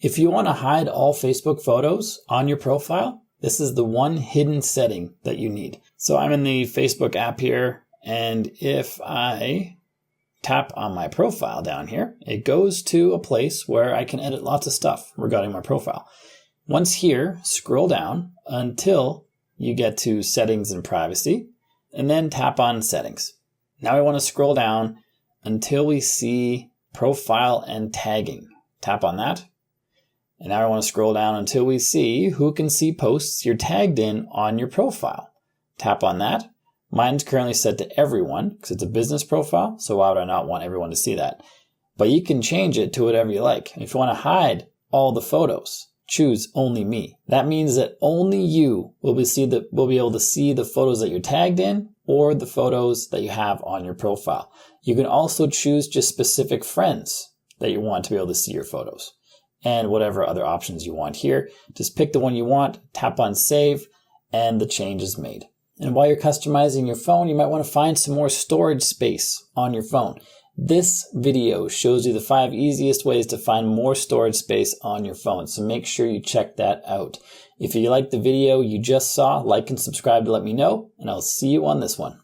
If you want to hide all Facebook photos on your profile, this is the one hidden setting that you need. So I'm in the Facebook app here, and if I tap on my profile down here, it goes to a place where I can edit lots of stuff regarding my profile. Once here, scroll down until you get to settings and privacy, and then tap on settings. Now we want to scroll down until we see profile and tagging. Tap on that. And now I want to scroll down until we see who can see posts you're tagged in on your profile. Tap on that. Mine's currently set to everyone because it's a business profile, so why would I not want everyone to see that? But you can change it to whatever you like. If you want to hide all the photos, choose only me. That means that only you will be able to see the photos that you're tagged in or the photos that you have on your profile. You can also choose just specific friends that you want to be able to see your photos and whatever other options you want here. Just pick the one you want, tap on save, and the change is made. And while you're customizing your phone, you might want to find some more storage space on your phone. This video shows you the 5 easiest ways to find more storage space on your phone, so make sure you check that out. If you liked the video you just saw, like and subscribe to let me know, and I'll see you on this one.